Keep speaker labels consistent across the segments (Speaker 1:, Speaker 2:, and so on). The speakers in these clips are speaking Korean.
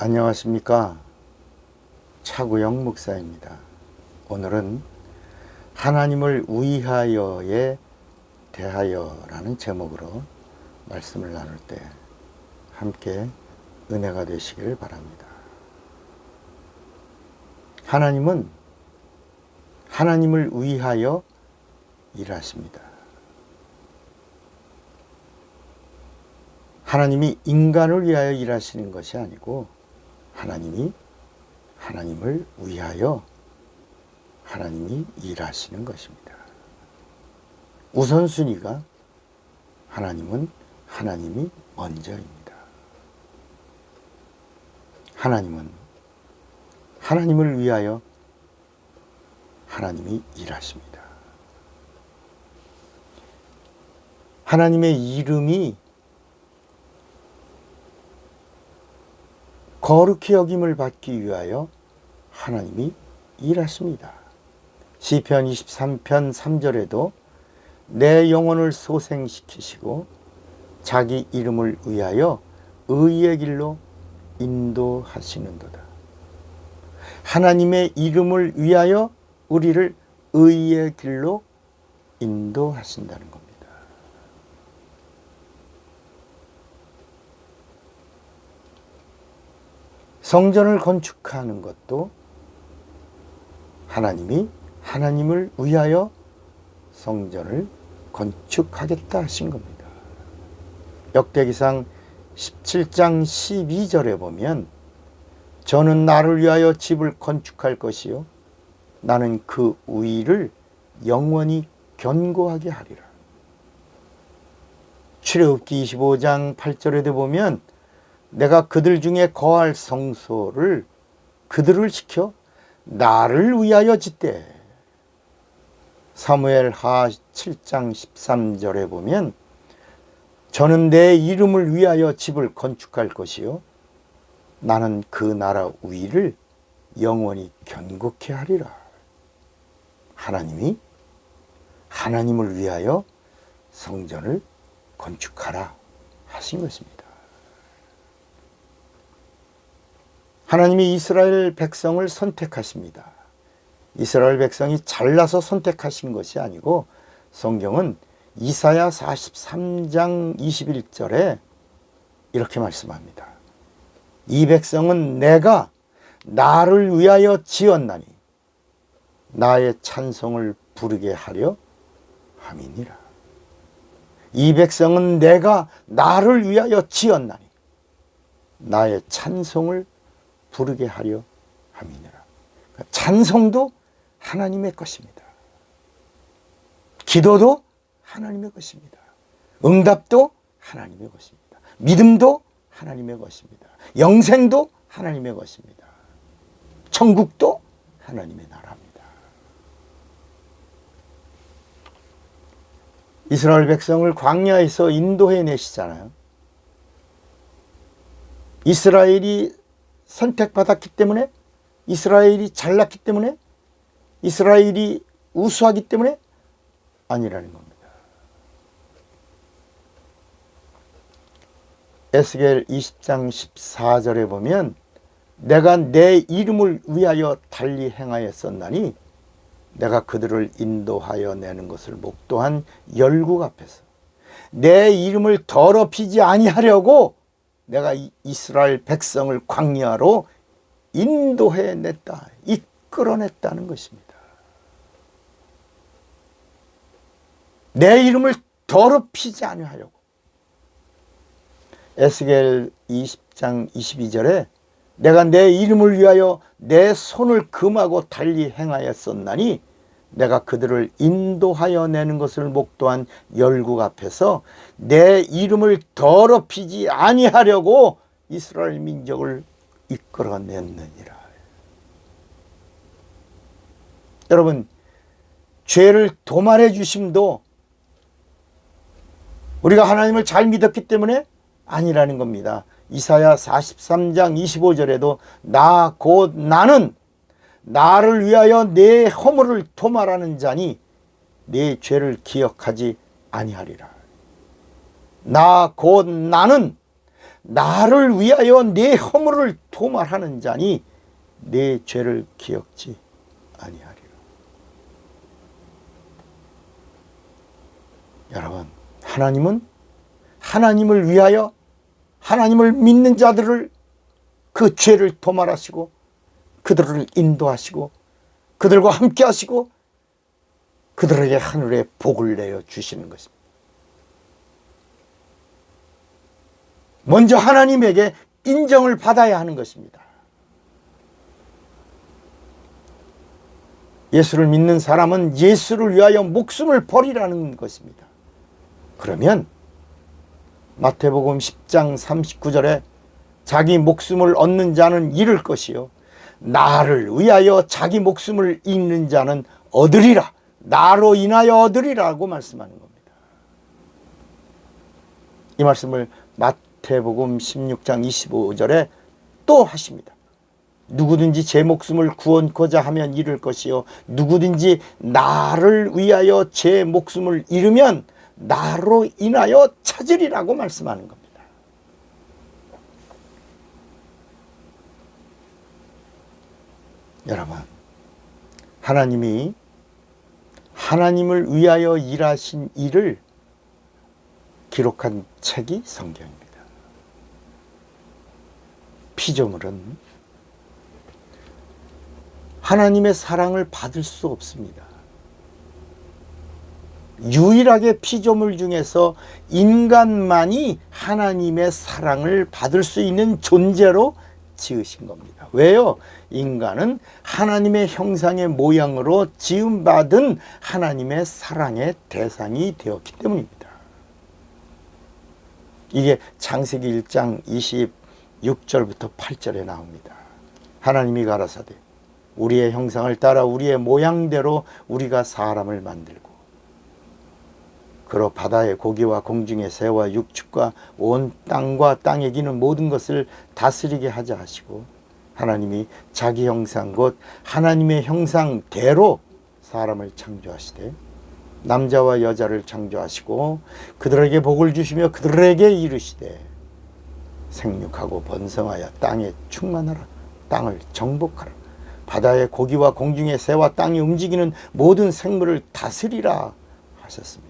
Speaker 1: 안녕하십니까. 차구영 목사입니다. 오늘은 하나님을 위하여에 대하여라는 제목으로 말씀을 나눌 때 함께 은혜가 되시기를 바랍니다. 하나님은 하나님을 위하여 일하십니다. 하나님이 인간을 위하여 일하시는 것이 아니고 하나님이 하나님을 위하여 하나님이 일하시는 것입니다. 우선순위가 하나님은 하나님이 먼저입니다. 하나님은 하나님을 위하여 하나님이 일하십니다. 하나님의 이름이 거룩히 여김을 받기 위하여 하나님이 일하십니다. 시편 23편 3절에도 내 영혼을 소생시키시고 자기 이름을 위하여 의의 길로 인도하시는도다. 하나님의 이름을 위하여 우리를 의의 길로 인도하신다는 겁니다. 성전을 건축하는 것도 하나님이 하나님을 위하여 성전을 건축하겠다 하신 겁니다. 역대기상 17장 12절에 보면 저는 나를 위하여 집을 건축할 것이요 나는 그 위를 영원히 견고하게 하리라. 출애굽기 25장 8절에도 보면 내가 그들 중에 거할 성소를 그들을 지켜 나를 위하여 짓되. 사무엘하 7장 13절에 보면 저는 내 이름을 위하여 집을 건축할 것이요 나는 그 나라 위를 영원히 견고케 하리라. 하나님이 하나님을 위하여 성전을 건축하라 하신 것입니다. 하나님이 이스라엘 백성을 선택하십니다. 이스라엘 백성이 잘나서 선택하신 것이 아니고 성경은 이사야 43장 21절에 이렇게 말씀합니다. 이 백성은 내가 나를 위하여 지었나니 나의 찬송을 부르게 하려 함이니라. 이 백성은 내가 나를 위하여 지었나니 나의 찬송을 부르게 하려 함이니라. 찬송도 하나님의 것입니다. 기도도 하나님의 것입니다. 응답도 하나님의 것입니다. 믿음도 하나님의 것입니다. 영생도 하나님의 것입니다. 천국도 하나님의 나라입니다. 이스라엘 백성을 광야에서 인도해 내시잖아요. 이스라엘이 선택받았기 때문에, 이스라엘이 잘났기 때문에, 이스라엘이 우수하기 때문에 아니라는 겁니다. 에스겔 20장 14절에 보면 내가 내 이름을 위하여 달리 행하였었나니 내가 그들을 인도하여 내는 것을 목도한 열국 앞에서 내 이름을 더럽히지 아니하려고 내가 이스라엘 백성을 광야로 인도해냈다, 이끌어냈다는 것입니다. 내 이름을 더럽히지 아니하려고. 에스겔 20장 22절에 내가 내 이름을 위하여 내 손을 금하고 달리 행하였었나니 내가 그들을 인도하여 내는 것을 목도한 열국 앞에서 내 이름을 더럽히지 아니하려고 이스라엘 민족을 이끌어냈느니라. 여러분, 죄를 도말해 주심도 우리가 하나님을 잘 믿었기 때문에 아니라는 겁니다. 이사야 43장 25절에도 나 곧 나는 나를 위하여 내 허물을 도말하는 자니 내 죄를 기억하지 아니하리라. 나 곧 나는 나를 위하여 내 허물을 도말하는 자니 내 죄를 기억지 아니하리라. 여러분, 하나님은 하나님을 위하여 하나님을 믿는 자들을 그 죄를 도말하시고 그들을 인도하시고 그들과 함께 하시고 그들에게 하늘의 복을 내어 주시는 것입니다. 먼저 하나님에게 인정을 받아야 하는 것입니다. 예수를 믿는 사람은 예수를 위하여 목숨을 버리라는 것입니다. 그러면 마태복음 10장 39절에 자기 목숨을 얻는 자는 잃을 것이요 나를 위하여 자기 목숨을 잃는 자는 얻으리라. 나로 인하여 얻으리라고 말씀하는 겁니다. 이 말씀을 마태복음 16장 25절에 또 하십니다. 누구든지 제 목숨을 구원코자 하면 잃을 것이요 누구든지 나를 위하여 제 목숨을 잃으면 나로 인하여 찾으리라고 말씀하는 겁니다. 여러분, 하나님이 하나님을 위하여 일하신 일을 기록한 책이 성경입니다. 피조물은 하나님의 사랑을 받을 수 없습니다. 유일하게 피조물 중에서 인간만이 하나님의 사랑을 받을 수 있는 존재로 지으신 겁니다. 왜요? 인간은 하나님의 형상의 모양으로 지음받은 하나님의 사랑의 대상이 되었기 때문입니다. 이게 창세기 1장 26절부터 8절에 나옵니다. 하나님이 가라사대 우리의 형상을 따라 우리의 모양대로 우리가 사람을 만들고 그로 바다의 고기와 공중의 새와 육축과 온 땅과 땅에 기는 모든 것을 다스리게 하자 하시고 하나님이 자기 형상 곧 하나님의 형상대로 사람을 창조하시되 남자와 여자를 창조하시고 그들에게 복을 주시며 그들에게 이르시되 생육하고 번성하여 땅에 충만하라 땅을 정복하라 바다의 고기와 공중의 새와 땅에 움직이는 모든 생물을 다스리라 하셨습니다.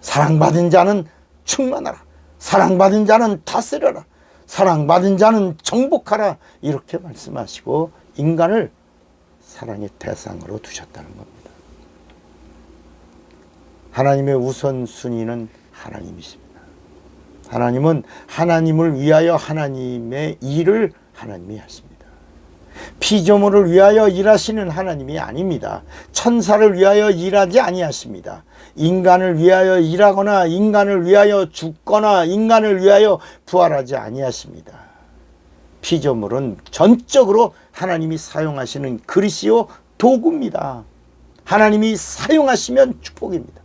Speaker 1: 사랑받은 자는 충만하라. 사랑받은 자는 다스려라. 사랑받은 자는 정복하라. 이렇게 말씀하시고 인간을 사랑의 대상으로 두셨다는 겁니다. 하나님의 우선순위는 하나님이십니다. 하나님은 하나님을 위하여 하나님의 일을 하나님이 하십니다. 피조물을 위하여 일하시는 하나님이 아닙니다. 천사를 위하여 일하지 아니하십니다. 인간을 위하여 일하거나 인간을 위하여 죽거나 인간을 위하여 부활하지 아니하십니다. 피조물은 전적으로 하나님이 사용하시는 그릇이요 도구입니다. 하나님이 사용하시면 축복입니다.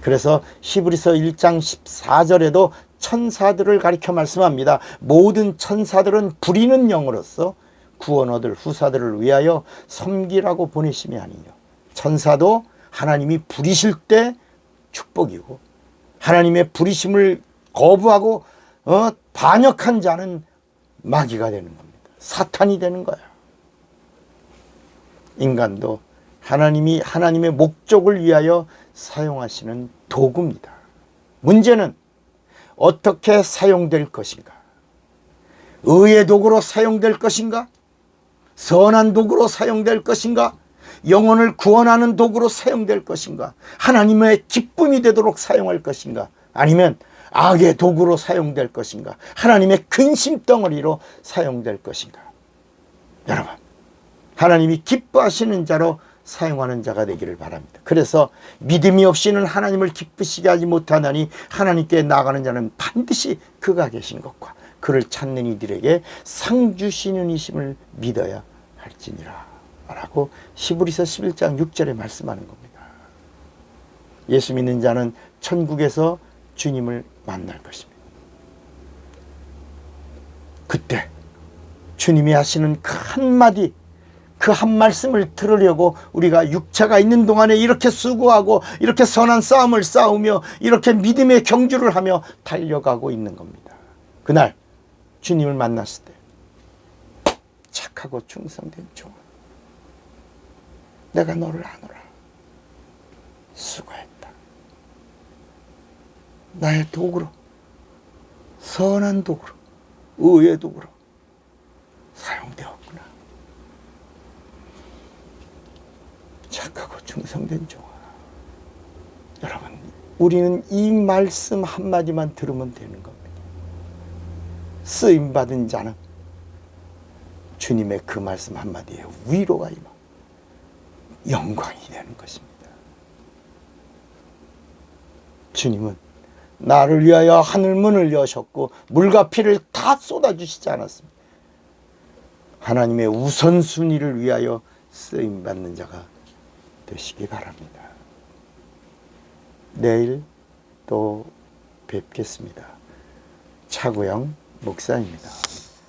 Speaker 1: 그래서 히브리서 1장 14절에도 천사들을 가리켜 말씀합니다. 모든 천사들은 부리는 영으로서 구원 얻을 후사들을 위하여 섬기라고 보내심이 아니뇨. 천사도 하나님이 부리실 때 축복이고 하나님의 부리심을 거부하고 반역한 자는 마귀가 되는 겁니다. 사탄이 되는 거야. 인간도 하나님이 하나님의 목적을 위하여 사용하시는 도구입니다. 문제는 어떻게 사용될 것인가? 의의 도구로 사용될 것인가? 선한 도구로 사용될 것인가? 영혼을 구원하는 도구로 사용될 것인가? 하나님의 기쁨이 되도록 사용할 것인가? 아니면 악의 도구로 사용될 것인가? 하나님의 근심 덩어리로 사용될 것인가? 여러분, 하나님이 기뻐하시는 자로 사용하는 자가 되기를 바랍니다. 그래서 믿음이 없이는 하나님을 기쁘시게 하지 못하나니 하나님께 나아가는 자는 반드시 그가 계신 것과 그를 찾는 이들에게 상 주시는 이심을 믿어야 할지니라 라고 히브리서 11장 6절에 말씀하는 겁니다. 예수 믿는 자는 천국에서 주님을 만날 것입니다. 그때 주님이 하시는 그 한마디, 그 한 말씀을 들으려고 우리가 육체가 있는 동안에 이렇게 수고하고 이렇게 선한 싸움을 싸우며 이렇게 믿음의 경주를 하며 달려가고 있는 겁니다. 그날 주님을 만났을 때 착하고 충성된 종아, 내가 너를 아노라. 수고했다. 나의 도구로, 선한 도구로, 의의 도구로 사용되었구나. 착하고 충성된 종아. 여러분, 우리는 이 말씀 한마디만 들으면 되는 겁니다. 쓰임받은 자는 주님의 그 말씀 한마디에 위로가 임하고 영광이 되는 것입니다. 주님은 나를 위하여 하늘문을 여셨고 물과 피를 다 쏟아주시지 않았습니다. 하나님의 우선순위를 위하여 쓰임받는 자가 되시기 바랍니다. 내일 또 뵙겠습니다. 차구영 목사입니다.